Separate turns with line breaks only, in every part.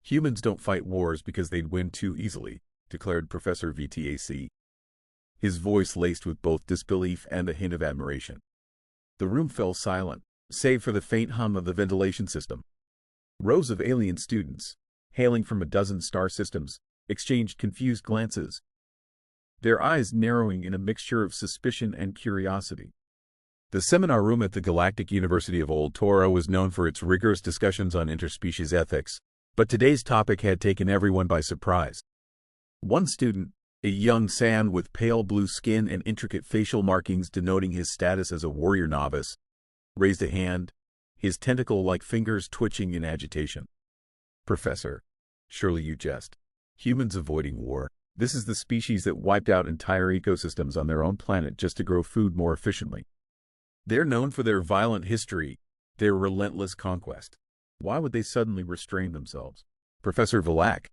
Humans don't fight wars because they'd win too easily, declared Professor VTAC, his voice laced with both disbelief and a hint of admiration. The room fell silent, save for the faint hum of the ventilation system. Rows of alien students, hailing from a dozen star systems, exchanged confused glances, their eyes narrowing in a mixture of suspicion and curiosity. The seminar room at the Galactic University of Old Tora was known for its rigorous discussions on interspecies ethics, but today's topic had taken everyone by surprise. One student, a young San with pale blue skin and intricate facial markings denoting his status as a warrior novice, raised a hand, his tentacle-like fingers twitching in agitation. "Professor, surely you jest. Humans avoiding war. This is the species that wiped out entire ecosystems on their own planet just to grow food more efficiently. They're known for their violent history, their relentless conquest. Why would they suddenly restrain themselves?" Professor Valak,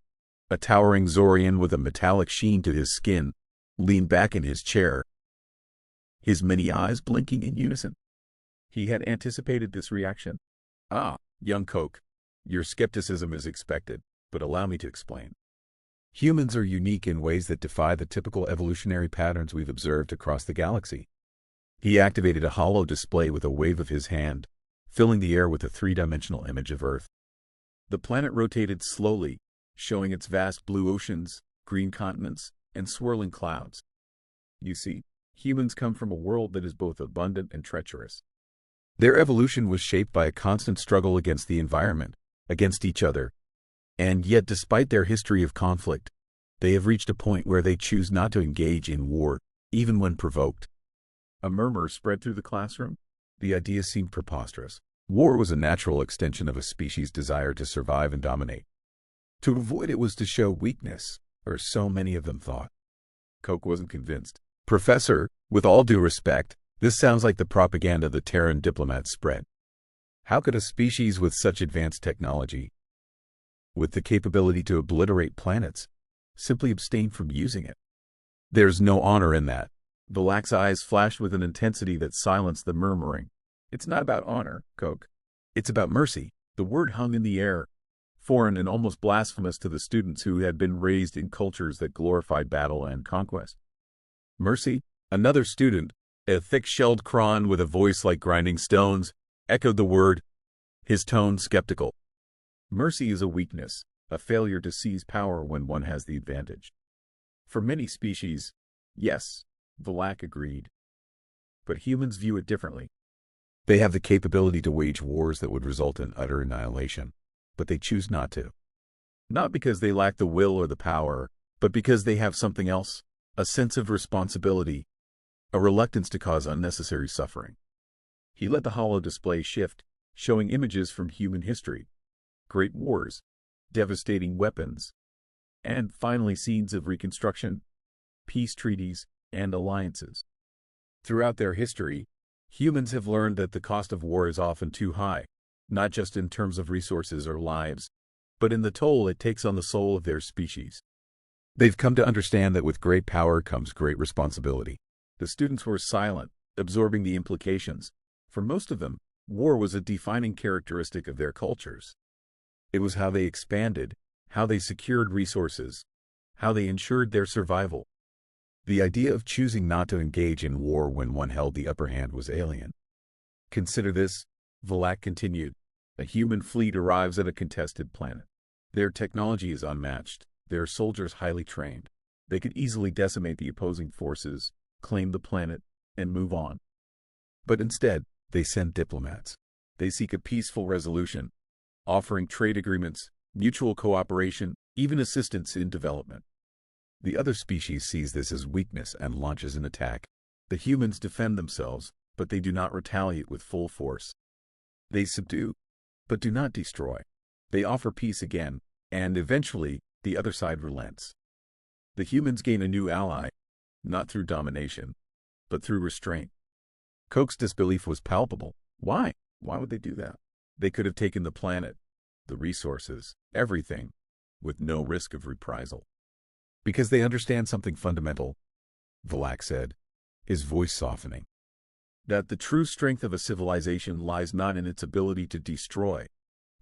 a towering Zorian with a metallic sheen to his skin, leaned back in his chair, his many eyes blinking in unison. He had anticipated this reaction. "Ah, young Coke, your skepticism is expected, but allow me to explain. Humans are unique in ways that defy the typical evolutionary patterns we've observed across the galaxy." He activated a hollow display with a wave of his hand, filling the air with a three-dimensional image of Earth. The planet rotated slowly, showing its vast blue oceans, green continents, and swirling clouds. "You see, humans come from a world that is both abundant and treacherous. Their evolution was shaped by a constant struggle against the environment, against each other. And yet, despite their history of conflict, they have reached a point where they choose not to engage in war, even when provoked." A murmur spread through the classroom. The idea seemed preposterous. War was a natural extension of a species' desire to survive and dominate. To avoid it was to show weakness, or so many of them thought. Coke wasn't convinced. "Professor, with all due respect, this sounds like the propaganda the Terran diplomats spread. How could a species with such advanced technology, with the capability to obliterate planets, simply abstain from using it? There's no honor in that." Valak's eyes flashed with an intensity that silenced the murmuring. "It's not about honor, Coke. It's about mercy." The word hung in the air, foreign and almost blasphemous to the students who had been raised in cultures that glorified battle and conquest. "Mercy?" Another student, a thick-shelled Kron with a voice like grinding stones, echoed the word, his tone skeptical. "Mercy is a weakness, a failure to seize power when one has the advantage. For many species, yes," Valak agreed. "But humans view it differently. They have the capability to wage wars that would result in utter annihilation, but they choose not to. Not because they lack the will or the power, but because they have something else, a sense of responsibility, a reluctance to cause unnecessary suffering." He let the hollow display shift, showing images from human history, great wars, devastating weapons, and finally scenes of reconstruction, peace treaties, and alliances. Throughout their history, humans have learned that the cost of war is often too high, not just in terms of resources or lives, but in the toll it takes on the soul of their species. They've come to understand that with great power comes great responsibility. The students were silent, absorbing the implications. For most of them, war was a defining characteristic of their cultures. It was how they expanded, how they secured resources, how they ensured their survival. The idea of choosing not to engage in war when one held the upper hand was alien. "Consider this," Valak continued. "A human fleet arrives at a contested planet. Their technology is unmatched, their soldiers highly trained. They could easily decimate the opposing forces, claim the planet, and move on. But instead, they send diplomats. They seek a peaceful resolution, offering trade agreements, mutual cooperation, even assistance in development. The other species sees this as weakness and launches an attack. The humans defend themselves, but they do not retaliate with full force. They subdue, but do not destroy. They offer peace again, and eventually, the other side relents. The humans gain a new ally, not through domination, but through restraint." Coke's disbelief was palpable. Why? Why would they do that? They could have taken the planet, the resources, everything, with no risk of reprisal. "Because they understand something fundamental," Valak said, his voice softening. "That the true strength of a civilization lies not in its ability to destroy,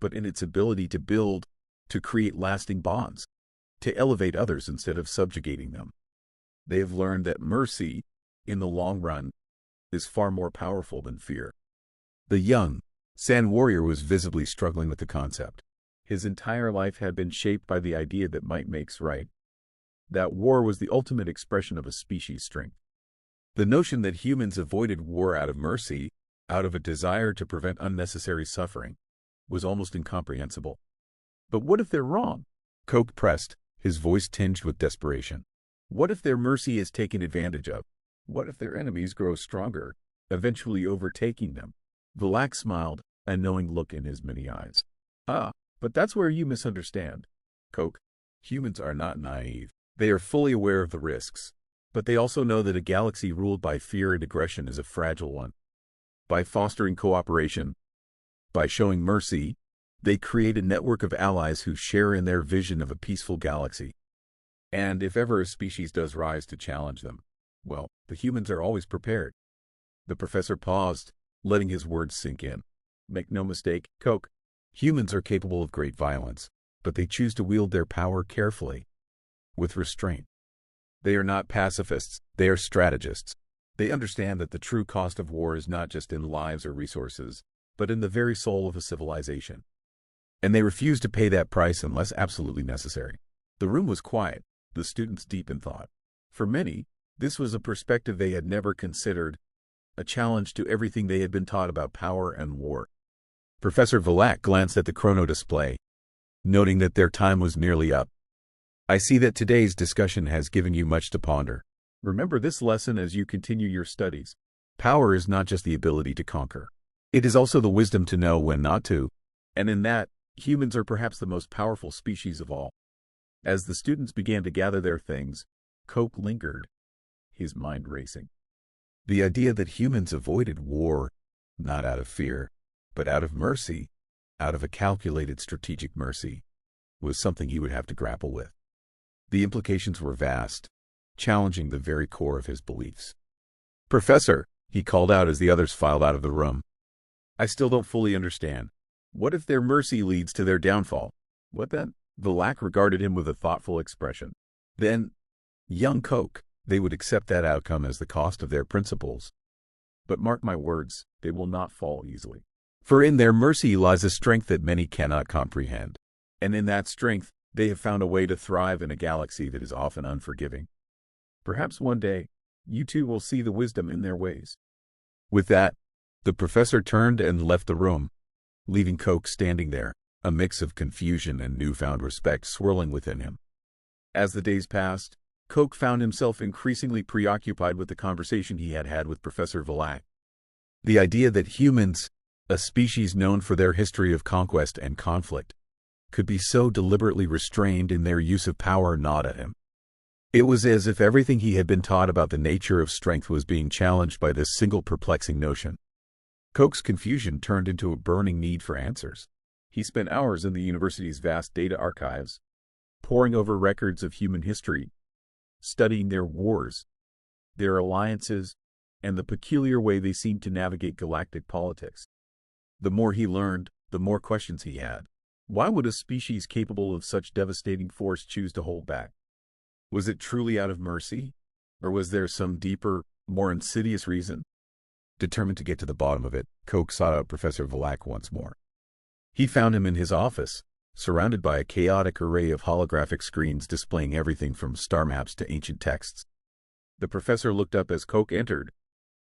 but in its ability to build, to create lasting bonds, to elevate others instead of subjugating them. They have learned that mercy, in the long run, is far more powerful than fear. The young Sand warrior was visibly struggling with the concept. His entire life had been shaped by the idea that might makes right, that war was the ultimate expression of a species' strength. The notion that humans avoided war out of mercy, out of a desire to prevent unnecessary suffering, was almost incomprehensible. But what if they're wrong? Coke pressed, his voice tinged with desperation. What if their mercy is taken advantage of? What if their enemies grow stronger, eventually overtaking them? Valak smiled, a knowing look in his many eyes. But that's where you misunderstand. Coke, humans are not naive. They are fully aware of the risks, but they also know that a galaxy ruled by fear and aggression is a fragile one. By fostering cooperation, by showing mercy, they create a network of allies who share in their vision of a peaceful galaxy. And if ever a species does rise to challenge them, well, the humans are always prepared. The professor paused, letting his words sink in. Make no mistake, Coke, humans are capable of great violence, but they choose to wield their power carefully, with restraint. They are not pacifists, they are strategists. They understand that the true cost of war is not just in lives or resources, but in the very soul of a civilization. And they refuse to pay that price unless absolutely necessary. The room was quiet, the students deep in thought. For many, this was a perspective they had never considered, a challenge to everything they had been taught about power and war. Professor Valak glanced at the chrono display, noting that their time was nearly up. I see that today's discussion has given you much to ponder. Remember this lesson as you continue your studies. Power is not just the ability to conquer. It is also the wisdom to know when not to. And in that, humans are perhaps the most powerful species of all. As the students began to gather their things, Coke lingered, his mind racing. The idea that humans avoided war, not out of fear, but out of mercy, out of a calculated strategic mercy, was something he would have to grapple with. The implications were vast, challenging the very core of his beliefs. Professor, he called out as the others filed out of the room. I still don't fully understand. What if their mercy leads to their downfall? What then? Valak regarded him with a thoughtful expression. Then, young Coke, they would accept that outcome as the cost of their principles. But mark my words, they will not fall easily. For in their mercy lies a strength that many cannot comprehend. And in that strength, they have found a way to thrive in a galaxy that is often unforgiving. Perhaps one day, you too will see the wisdom in their ways. With that, the professor turned and left the room, leaving Coke standing there, a mix of confusion and newfound respect swirling within him. As the days passed, Coke found himself increasingly preoccupied with the conversation he had had with Professor Valak. The idea that humans, a species known for their history of conquest and conflict, could be so deliberately restrained in their use of power gnawed at him. It was as if everything he had been taught about the nature of strength was being challenged by this single perplexing notion. Coke's confusion turned into a burning need for answers. He spent hours in the university's vast data archives, poring over records of human history, studying their wars, their alliances, and the peculiar way they seemed to navigate galactic politics. The more he learned, the more questions he had. Why would a species capable of such devastating force choose to hold back? Was it truly out of mercy? Or was there some deeper, more insidious reason? Determined to get to the bottom of it, Coke sought out Professor Valak once more. He found him in his office, surrounded by a chaotic array of holographic screens displaying everything from star maps to ancient texts. The professor looked up as Coke entered,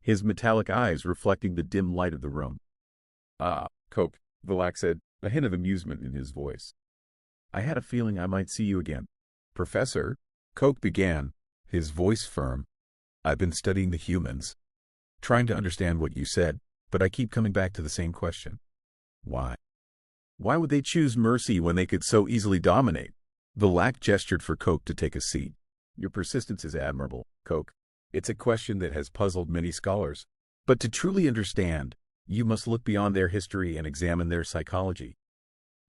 his metallic eyes reflecting the dim light of the room. Coke, Valak said, a hint of amusement in his voice. I had a feeling I might see you again. Professor, Coke began, his voice firm. I've been studying the humans, trying to understand what you said, but I keep coming back to the same question. Why? Why would they choose mercy when they could so easily dominate? Valak gestured for Coke to take a seat. Your persistence is admirable, Coke. It's a question that has puzzled many scholars. But to truly understand, you must look beyond their history and examine their psychology.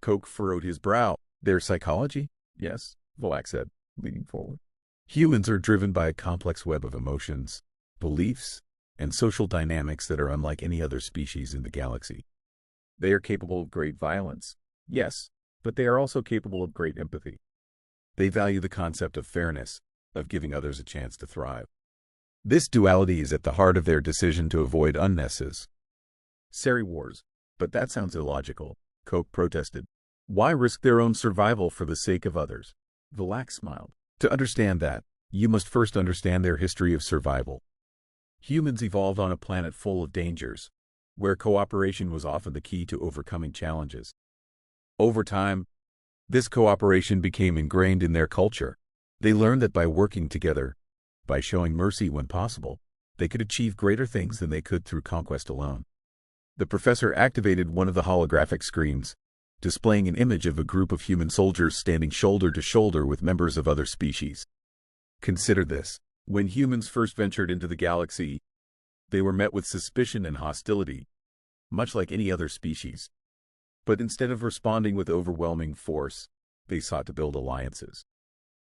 Coke furrowed his brow. Their psychology? Yes, Valak said, leaning forward. Humans are driven by a complex web of emotions, beliefs, and social dynamics that are unlike any other species in the galaxy. They are capable of great violence, yes, but they are also capable of great empathy. They value the concept of fairness, of giving others a chance to thrive. This duality is at the heart of their decision to avoid unnecessary wars. But that sounds illogical, Coke protested. Why risk their own survival for the sake of others? Valax smiled. To understand that, you must first understand their history of survival. Humans evolved on a planet full of dangers, where cooperation was often the key to overcoming challenges. Over time, this cooperation became ingrained in their culture. They learned that by working together, by showing mercy when possible, they could achieve greater things than they could through conquest alone. The professor activated one of the holographic screens, displaying an image of a group of human soldiers standing shoulder to shoulder with members of other species. Consider this. When humans first ventured into the galaxy, they were met with suspicion and hostility, much like any other species. But instead of responding with overwhelming force, they sought to build alliances.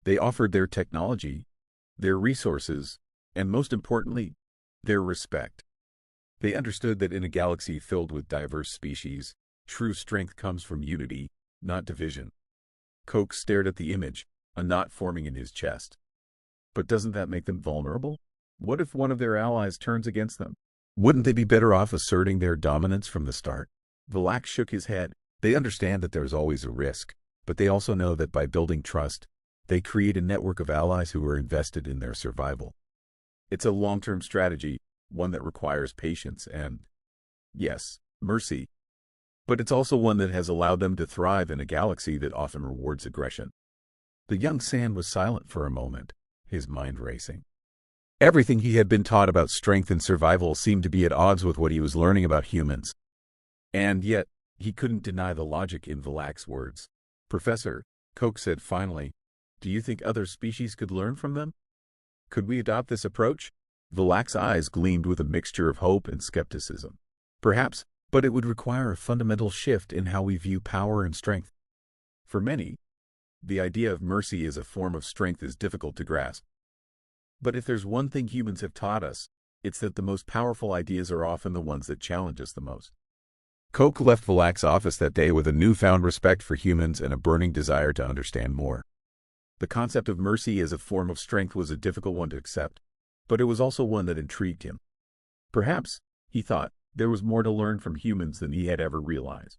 They offered their technology, their resources, and most importantly, their respect. They understood that in a galaxy filled with diverse species, true strength comes from unity, not division. Coke stared at the image, a knot forming in his chest. But doesn't that make them vulnerable? What if one of their allies turns against them? Wouldn't they be better off asserting their dominance from the start? Valax shook his head. They understand that there's always a risk, but they also know that by building trust, they create a network of allies who are invested in their survival. It's a long-term strategy, one that requires patience and, yes, mercy. But it's also one that has allowed them to thrive in a galaxy that often rewards aggression. The young Sand was silent for a moment, his mind racing. Everything he had been taught about strength and survival seemed to be at odds with what he was learning about humans. And yet, he couldn't deny the logic in Valax's words. Professor, Coke said finally, do you think other species could learn from them? Could we adopt this approach? Valax's eyes gleamed with a mixture of hope and skepticism. Perhaps, but it would require a fundamental shift in how we view power and strength. For many, the idea of mercy as a form of strength is difficult to grasp. But if there's one thing humans have taught us, it's that the most powerful ideas are often the ones that challenge us the most. Coke left Valax's office that day with a newfound respect for humans and a burning desire to understand more. The concept of mercy as a form of strength was a difficult one to accept, but it was also one that intrigued him. Perhaps, he thought, there was more to learn from humans than he had ever realized.